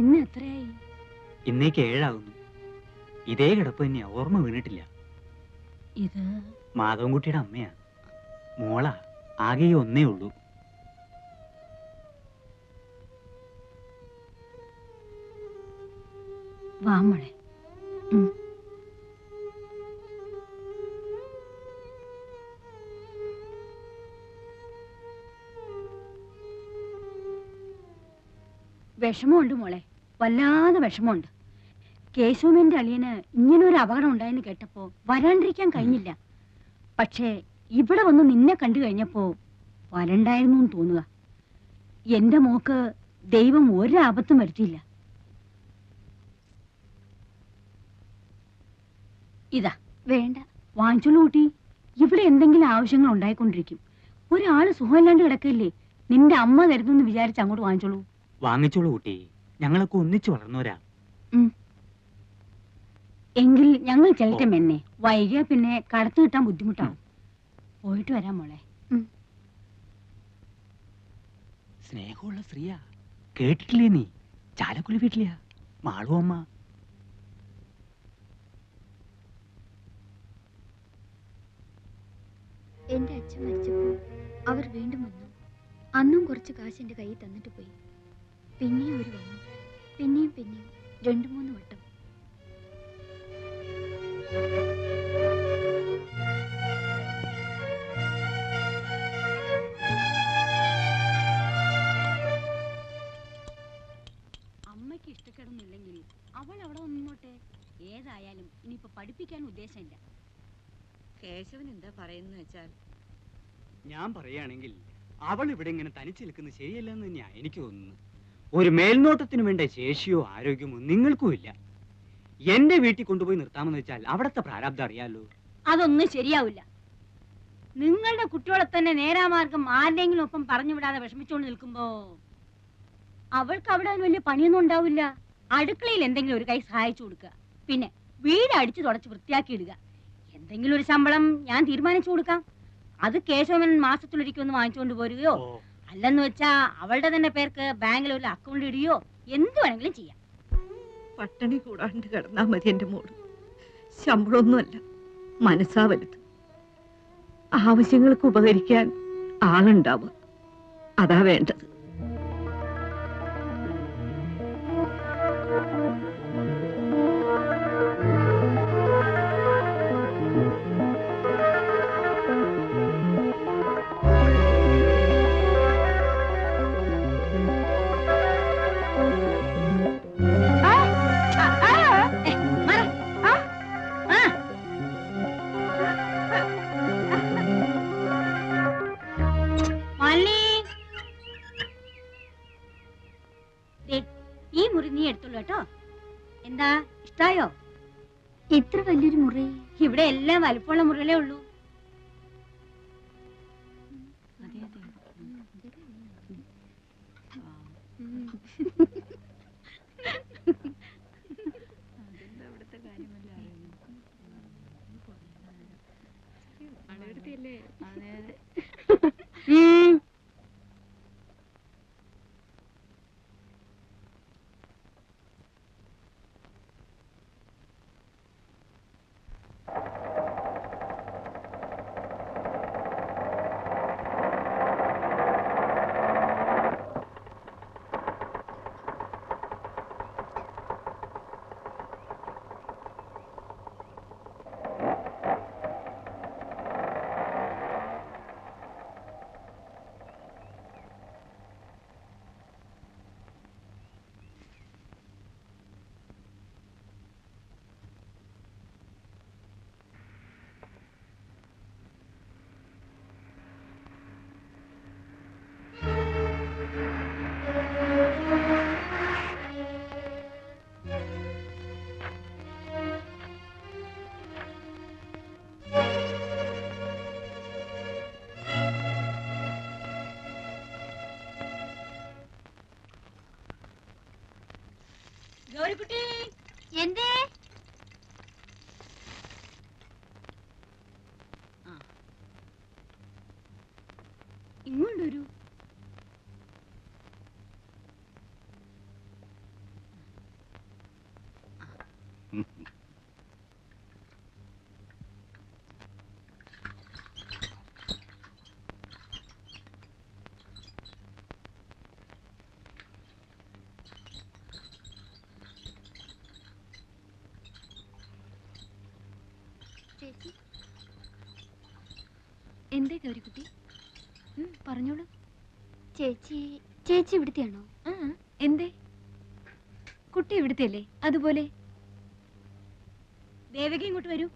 ഇന്ന് എത്രയായി? ഇന്നേക്ക് 7 ആകുന്നു. ഇതേ കിടപ്പ് തന്നെയാ, ഓർമ്മ വീണിട്ടില്ല. ഇത് മാധവൻകുട്ടിയുടെ അമ്മയാ. മോളാ, ആകെ ഒന്നേ ഉള്ളൂ. വാ മോളെ. വിഷമമുണ്ട് മോളെ, വല്ലാതെ വിഷമമുണ്ട്. കേശവന്റെ അളിയന് ഇങ്ങനൊരു അപകടം ഉണ്ടായെന്ന് കേട്ടപ്പോ വരാണ്ടിരിക്കാൻ കഴിഞ്ഞില്ല. പക്ഷേ ഇവിടെ വന്ന് നിന്നെ കണ്ടു കഴിഞ്ഞപ്പോ വരണ്ടായിരുന്നു തോന്നുക. എന്റെ മോക്ക് ദൈവം ഒരാപത്തും വരുത്തിയില്ല. ഇതാ വേണ്ട, വാങ്ങിച്ചോളൂ കൂട്ടി. ഇവിടെ എന്തെങ്കിലും ആവശ്യങ്ങൾ ഉണ്ടായിക്കൊണ്ടിരിക്കും. ഒരാള് സുഖമില്ലാണ്ട് കിടക്കില്ലേ, നിന്റെ അമ്മ തരുന്നെന്ന് വിചാരിച്ച് അങ്ങോട്ട് വാങ്ങിച്ചോളൂ. വാങ്ങിച്ചോളൂ കുട്ടി, ഞങ്ങളൊക്കെ ഒന്നിച്ചു വളർന്നവരാ. എങ്കിൽ ഞങ്ങൾ ചെല്ലട്ടെ മെന്നെ, വൈകിയ പിന്നെ കടത്തു കിട്ടാൻ ബുദ്ധിമുട്ടാവും. പോയിട്ട് വരാം മോളെ. സ്നേഹമുള്ള സ്ത്രീയാ, കേട്ടിട്ടില്ലേ നീ? ചാലക്കുടി വീട്ടിലെയാ മാളു അമ്മ. എന്റെ അച്ഛൻ മരിച്ചപ്പോൾ അവർ വീണ്ടും വന്നു. അന്നും കുറച്ച് കാശ് എന്റെ കയ്യിൽ തന്നിട്ട് പോയി. പിന്നെയും അവർ വന്നു, പിന്നെയും 2-3 വട്ടം. അമ്മയ്ക്ക് ഇഷ്ടക്കേടൊന്നുമില്ലെങ്കിൽ അവൾ അവിടെ നിന്നോട്ടെ. ഏതായാലും ഇനിയിപ്പോ പഠിപ്പിക്കാൻ ഉദ്ദേശമില്ല. കേശവൻ എന്താ പറയുന്ന വെച്ചാൽ, ഞാൻ പറയുകയാണെങ്കിൽ അവൾ ഇവിടെ ഇങ്ങനെ തനിച്ചു നിൽക്കുന്നത് ശരിയല്ലെന്ന് തന്നെയാ എനിക്ക് തോന്നുന്നു. ഒരു മേൽനോട്ടത്തിന് വേണ്ട ശേഷിയോ ആരോഗ്യമോ നിങ്ങൾക്കും ഇല്ല. എന്റെ വീട്ടിൽ കൊണ്ടുപോയി നിർത്താമെന്ന് വെച്ചാൽ അവിടത്തെ പ്രാരാബ്ദം അറിയാലോ. അതൊന്നും ശരിയാവില്ല. നിങ്ങളുടെ കുട്ടികളെ തന്നെ നേരാമാർഗം ആരുടെങ്കിലും ഒപ്പം പറഞ്ഞു വിടാതെ വിഷമിച്ചുകൊണ്ട് നിൽക്കുമ്പോ അവൾക്ക് അവിടെ വലിയ പണിയൊന്നും ഉണ്ടാവില്ല. അടുക്കളയിൽ എന്തെങ്കിലും ഒരു കൈ സഹായിച്ചു കൊടുക്കുക, പിന്നെ വീട് അടിച്ചു തുടച്ച് വൃത്തിയാക്കി ഇടുക. എന്തെങ്കിലും ഒരു ശമ്പളം ഞാൻ തീരുമാനിച്ചു കൊടുക്കാം. അത് കേശവൻ മാസത്തിലൊരിക്കൊന്ന് വാങ്ങിച്ചുകൊണ്ട് പോരുകയോ, അല്ലെന്ന് വെച്ചാ അവളുടെ തന്നെ പേർക്ക് ബാങ്കിൽ ഒരു അക്കൗണ്ട് ഇടുകയോ എന്ത് വേണമെങ്കിലും ചെയ്യാം. പട്ടിണി കൂടാണ്ട് കിടന്നാ മതി എന്റെ മോള്. ശമ്പളമൊന്നുമല്ല, മനസ്സാ വലുത്. ആവശ്യങ്ങൾക്ക് ഉപകരിക്കാൻ ആളുണ്ടാവുക, അതാ വേണ്ടത്. ഈ മുറി നീ എടുത്തോളൂ കേട്ടോ. എന്താ, ഇഷ്ടായോ? ഇത്ര വലിയൊരു മുറി ഇവിടെ എല്ലാം വലുപ്പമുള്ള മുറികളേ ഉള്ളൂ. ഗൗരിക്കുട്ടി, എന്തേ? ഇങ്ങോട്ടൊരു ചേച്ചി എന്തേ ഗൗരിക്കുട്ടി? പറഞ്ഞോളൂ. ചേച്ചി ചേച്ചി ഇവിടുത്തെയാണോ? എന്തേ? കുട്ടി ഇവിടുത്തെ അല്ലേ? അതുപോലെ ദേവകി ഇങ്ങോട്ട് വരൂ.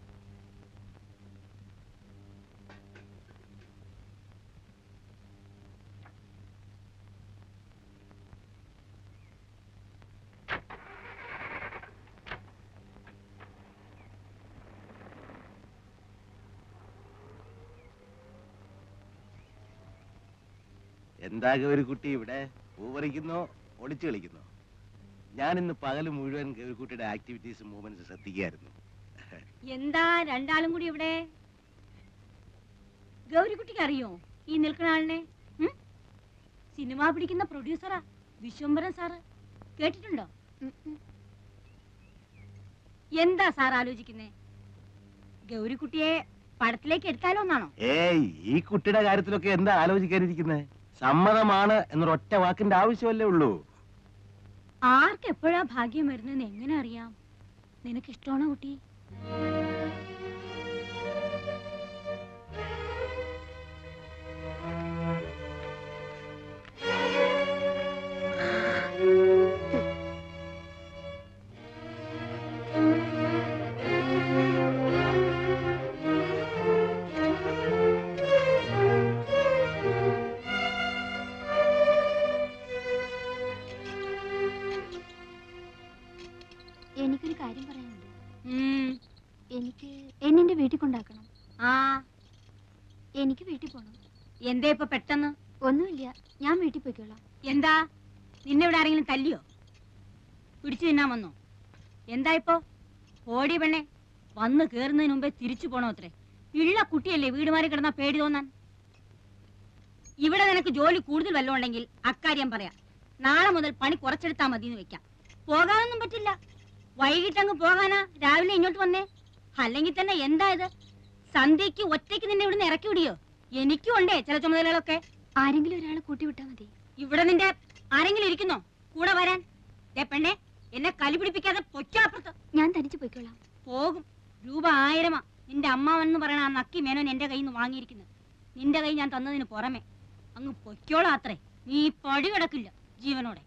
എന്താ ഒരു കുട്ടി ഇവിടെ പൂവറിക്കുന്നോ ഒളിച്ചു കളിക്കുന്നോ? ഞാൻ ഇന്ന് പകല് മുഴുവൻ ഗൗരിക്കുട്ടിയുടെ ആക്ടിവിറ്റീസ് മൂവ്മെന്റ്സ് ശ്രദ്ധിക്കുകയായിരുന്നു. എന്താ രണ്ടാളും കൂടി ഇവിടെ? ഗൗരിക്കുട്ടിക്ക് അറിയോ ഈ നിൽക്കുന്ന ആളിനെ? സിനിമ പിടിക്കുന്ന പ്രൊഡ്യൂസറാ വിശ്വംഭരൻ സാറ്. കേട്ടിട്ടുണ്ടോ? എന്താ സാർ ആലോചിക്കുന്നേ? ഗൗരിക്കുട്ടിയെ പടത്തിലേക്ക് എടുത്താലോ എന്നാണോ? ഏയ്, ഈ കുട്ടിയുടെ കാര്യത്തിലൊക്കെ എന്താ ആലോചിക്കാനിരിക്കുന്നത്? സമ്മതമാണ് എന്നൊരൊറ്റ വാക്കിന്റെ ആവശ്യമല്ലേ ഉള്ളൂ. ആർക്ക് എപ്പോഴാ ഭാഗ്യം വരുന്നെന്ന് എങ്ങനെ അറിയാം? നിനക്ക് ഇഷ്ടമാണോ കുട്ടി? എനിക്കൊരു കാര്യം പറയാനുണ്ട്. എനിക്ക് എന്നെ വീട്ടിൽ കൊണ്ടാക്കണം. ആ, എനിക്ക് വീട്ടിൽ പോണം. എന്താ ഇപ്പൊ പെട്ടെന്ന്? ഒന്നുമില്ല, ഞാൻ വീട്ടിൽ പോയിക്കോളാം. എന്താ, നിന്നെ ഇവിടെ ആരെങ്കിലും തല്ലിയോ? പിടിച്ചു തിന്നാൻ വന്നോ? എന്താ ഇപ്പൊ? ഓടി പെണ്ണെ, വന്ന് കേറുന്നതിന് മുമ്പേ തിരിച്ചു പോണോ അത്രേ? ഉള്ള കുട്ടിയല്ലേ വീട് മാറി കിടന്നാ പേടി തോന്നാൻ. ഇവിടെ നിനക്ക് ജോലി കൂടുതൽ വല്ലതും ഉണ്ടെങ്കിൽ അക്കാര്യം പറയാം. നാളെ മുതൽ പണി കുറച്ചെടുത്താ മതി എന്ന് വെക്കാം. പോകാനൊന്നും പറ്റില്ല. വൈകിട്ടങ്ങ് പോകാനാ രാവിലെ ഇങ്ങോട്ട് വന്നേ? അല്ലെങ്കിൽ തന്നെ എന്താ ഇത്? സന്ധ്യക്ക് ഒറ്റയ്ക്ക് നിന്നെ ഇവിടുന്ന് ഇറക്കി വിടിയോ? എനിക്കും ഉണ്ടേ ചില ചുമതലകളൊക്കെ. ആരെങ്കിലും ഒരാളെ കൂട്ടി വിട്ടാ മതി. ഇവിടെ നിന്റെ ആരെങ്കിലും ഇരിക്കുന്നോ കൂടെ വരാൻ? പെണ്ണെ, എന്നെ കലി പിടിപ്പിക്കാതെ പൊച്ചാപ്പുറത്ത്. ഞാൻ തനിച്ച് പോയിക്കോളാം. പോകും. രൂപ 1000 നിന്റെ അമ്മാവെന്ന് പറയണ ആ നക്കി മേനോൻ എന്റെ കയ്യിൽ നിന്ന് വാങ്ങിയിരിക്കുന്നത്. നിന്റെ കൈ ഞാൻ തന്നതിന് പുറമെ അങ്ങ് പൊയ്ക്കോളാ അത്രേ. നീ പടി കിടക്കില്ല ജീവനോടെ.